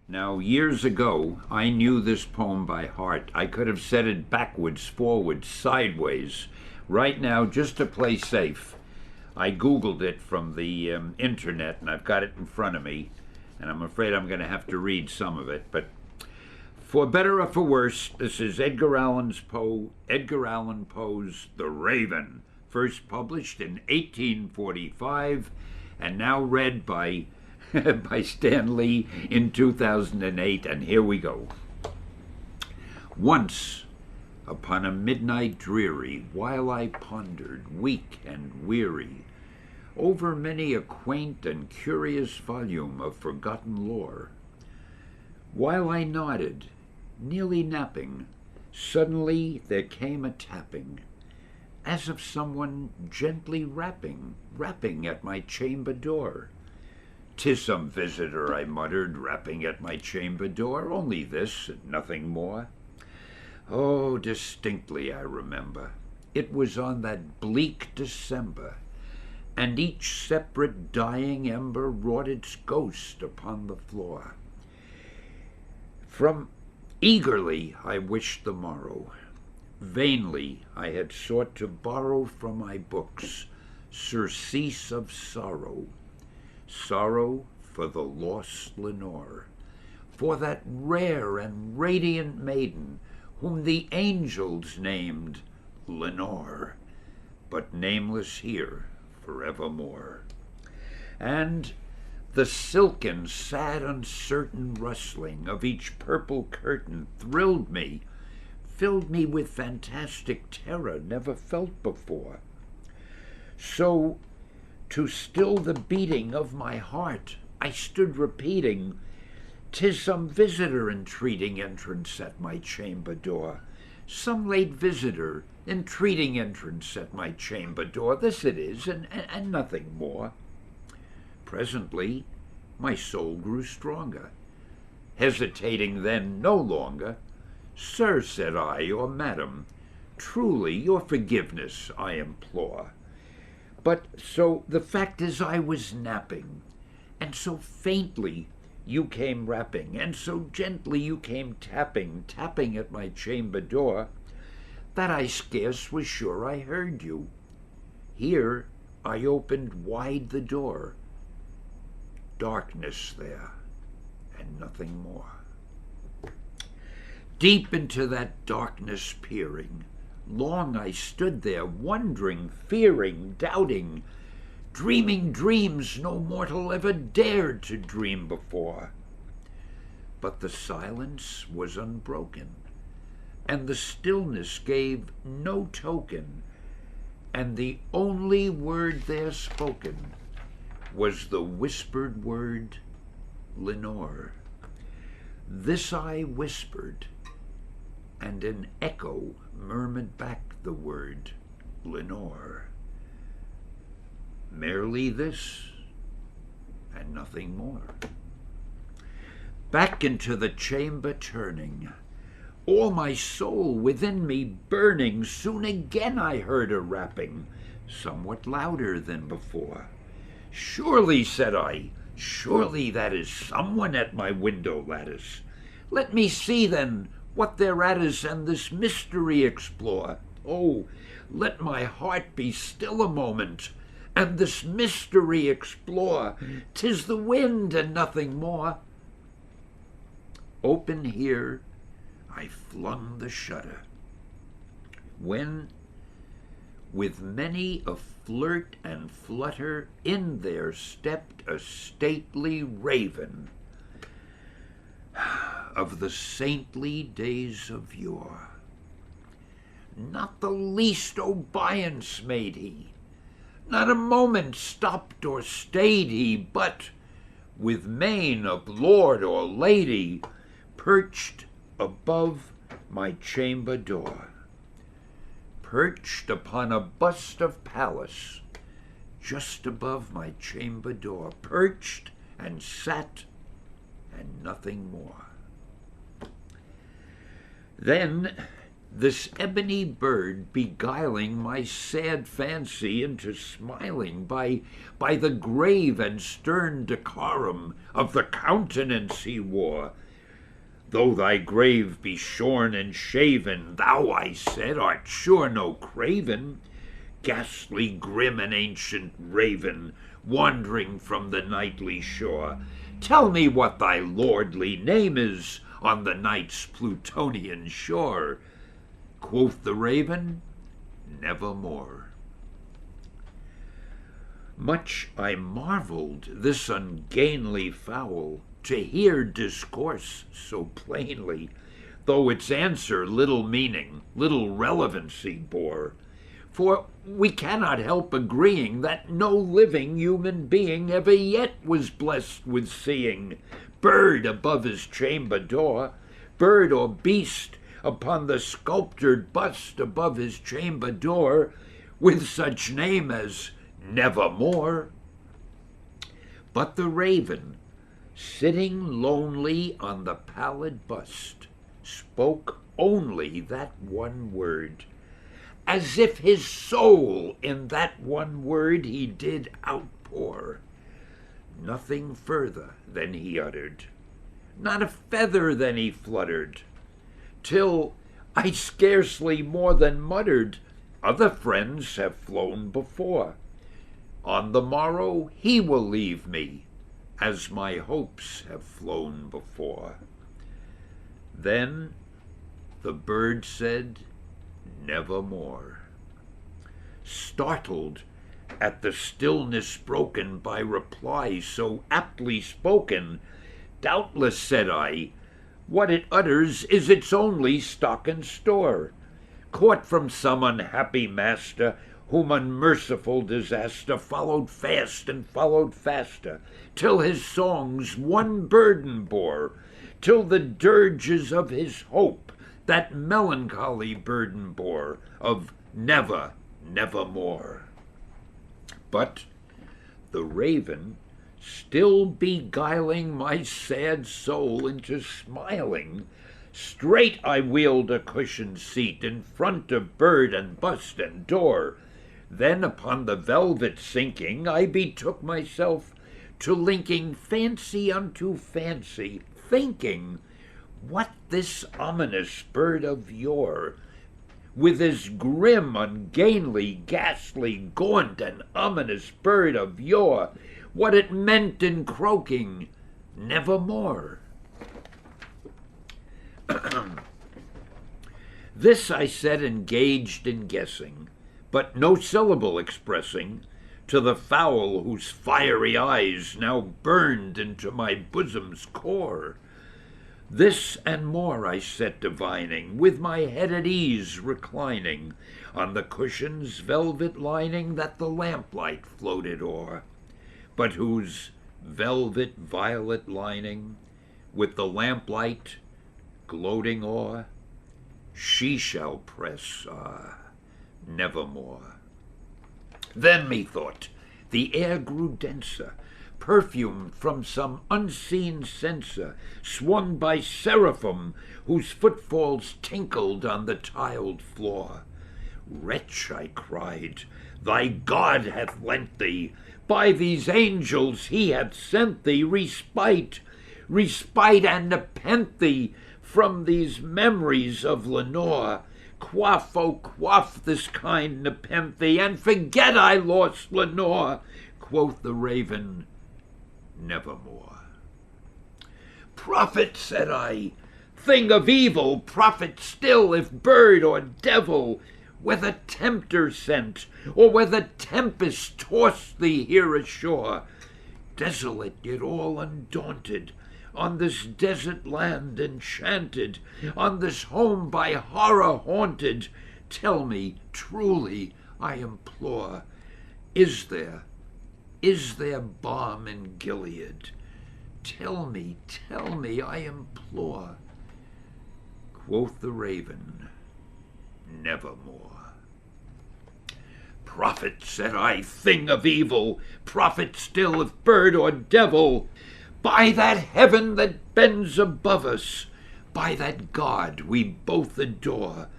Now, years ago, I knew this poem by heart. I could have said it backwards, forwards, sideways. Right now, just to play safe, I Googled it from the internet and I've got it in front of me. And I'm afraid I'm going to have to read some of it. But for better or for worse, this is Edgar Allan Poe's The Raven, first published in 1845 and now read by by Stan Lee in 2008, and here we go. Once, upon a midnight dreary, while I pondered, weak and weary, over many a quaint and curious volume of forgotten lore, while I nodded, nearly napping, suddenly there came a tapping, as of someone gently rapping at my chamber door. "'Tis some visitor," I muttered, rapping at my chamber door. "Only this, and nothing more." Oh, distinctly I remember. It was on that bleak December, and each separate dying ember wrought its ghost upon the floor. From eagerly I wished the morrow. Vainly I had sought to borrow from my books surcease of sorrow. Sorrow for the lost Lenore, for that rare and radiant maiden whom the angels named Lenore, but nameless here forevermore. And the silken, sad, uncertain rustling of each purple curtain thrilled me, filled me with fantastic terror never felt before. So, to still the beating of my heart, I stood repeating, "'Tis some visitor entreating entrance at my chamber door. Some late visitor entreating entrance at my chamber door. This it is, and nothing more." Presently, my soul grew stronger, hesitating then no longer. "Sir," said I, "or madam, truly your forgiveness I implore. But so the fact is I was napping, and so faintly you came rapping, and so gently you came tapping at my chamber door, that I scarce was sure I heard you. Here I opened wide the door. Darkness there, and nothing more. Deep into that darkness peering, long I stood there, wondering, fearing, doubting, dreaming dreams no mortal ever dared to dream before. But the silence was unbroken, and the stillness gave no token, and the only word there spoken was the whispered word, Lenore. This I whispered, and an echo murmured back the word, Lenore. Merely this, and nothing more. Back into the chamber turning, all my soul within me burning, soon again I heard a rapping, somewhat louder than before. "Surely," said I, "surely that is someone at my window lattice. Let me see then what thereat is, and this mystery explore. Oh, let my heart be still a moment, and this mystery explore. 'Tis the wind and nothing more." Open here I flung the shutter, when with many a flirt and flutter in there stepped a stately raven of the saintly days of yore. Not the least obeisance made he, not a moment stopped or stayed he, but with mien of lord or lady perched above my chamber door, perched upon a bust of Pallas just above my chamber door, perched and sat and nothing more. Then this ebony bird beguiling my sad fancy into smiling by the grave and stern decorum of the countenance he wore. Though thy grave be shorn and shaven, thou, I said, art sure no craven, ghastly, grim, and ancient raven, wandering from the nightly shore. Tell me what thy lordly name is on the night's Plutonian shore. Quoth the raven, nevermore. Much I marveled this ungainly fowl to hear discourse so plainly, though its answer little meaning, little relevancy bore. For we cannot help agreeing that no living human being ever yet was blessed with seeing bird above his chamber door, bird or beast upon the sculptured bust above his chamber door, with such name as Nevermore. But the raven, sitting lonely on the pallid bust, spoke only that one word, as if his soul in that one word he did outpour. Nothing further than he uttered, not a feather than he fluttered, till I scarcely more than muttered, other friends have flown before. On the morrow he will leave me, as my hopes have flown before. Then the bird said, nevermore. Startled at the stillness broken by reply so aptly spoken, doubtless, said I, what it utters is its only stock and store, caught from some unhappy master, whom unmerciful disaster followed fast and followed faster, till his songs one burden bore, till the dirges of his hope that melancholy burden bore, of never, nevermore. But the raven, still beguiling my sad soul into smiling, straight I wheeled a cushioned seat in front of bird and bust and door. Then upon the velvet sinking, I betook myself to linking fancy unto fancy, thinking what this ominous bird of yore, with this grim, ungainly, ghastly, gaunt, and ominous bird of yore, what it meant in croaking, nevermore. This I said, engaged in guessing, but no syllable expressing, to the fowl whose fiery eyes now burned into my bosom's core. This and more I set divining, with my head at ease reclining on the cushion's velvet lining that the lamplight floated o'er, but whose velvet violet lining, with the lamplight gloating o'er, she shall press, nevermore. Then methought the air grew denser, perfumed from some unseen censer, swung by seraphim whose footfalls tinkled on the tiled floor. Wretch, I cried, thy God hath lent thee, by these angels he hath sent thee respite, respite and nepenthe from these memories of Lenore. Quaff, oh quaff this kind nepenthe, and forget I lost Lenore. Quoth the raven, nevermore. Prophet, said I, thing of evil, prophet still, if bird or devil, whether tempter sent, or whether tempest tossed thee here ashore, desolate yet all undaunted, on this desert land enchanted, on this home by horror haunted, tell me truly, I implore, is there balm in Gilead? Tell me, I implore. Quoth the raven, nevermore. Prophet, said I, thing of evil, prophet still, if bird or devil, by that heaven that bends above us, by that God we both adore,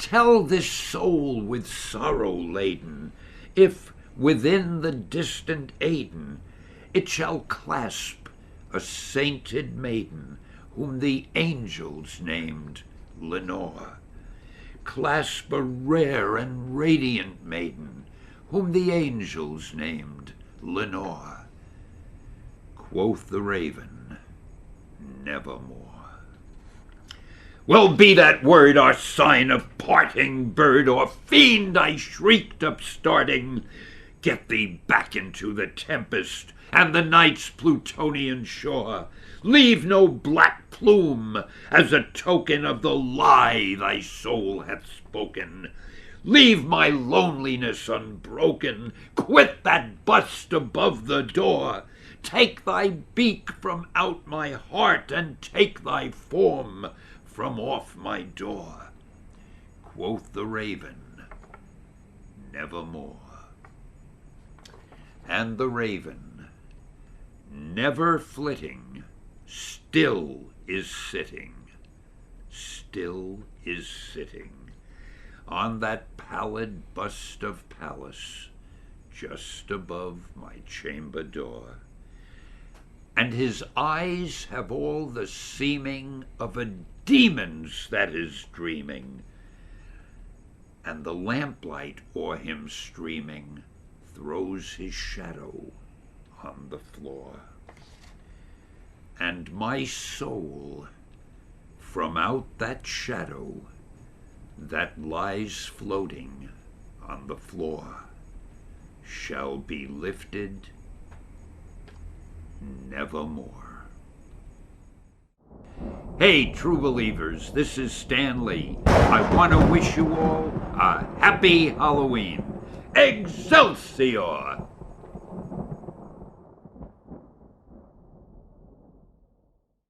Tell this soul with sorrow laden, if within the distant Aidenn it shall clasp a sainted maiden, whom the angels named Lenore. Clasp a rare and radiant maiden, whom the angels named Lenore. Quoth the raven, nevermore. Well, be that word our sign of parting, bird or fiend, I shrieked, upstarting. Get thee back into the tempest and the night's Plutonian shore. Leave no black plume as a token of the lie thy soul hath spoken. Leave my loneliness unbroken. Quit that bust above the door. Take thy beak from out my heart, and take thy form from off my door. Quoth the raven, nevermore. And the raven, never flitting, still is sitting, still is sitting on that pallid bust of Pallas just above my chamber door. And his eyes have all the seeming of a demon's that is dreaming, and the lamplight o'er him streaming throws his shadow on the floor. And my soul, from out that shadow that lies floating on the floor, shall be lifted nevermore. Hey, true believers, this is Stan Lee. I want to wish you all a happy Halloween. Excelsior!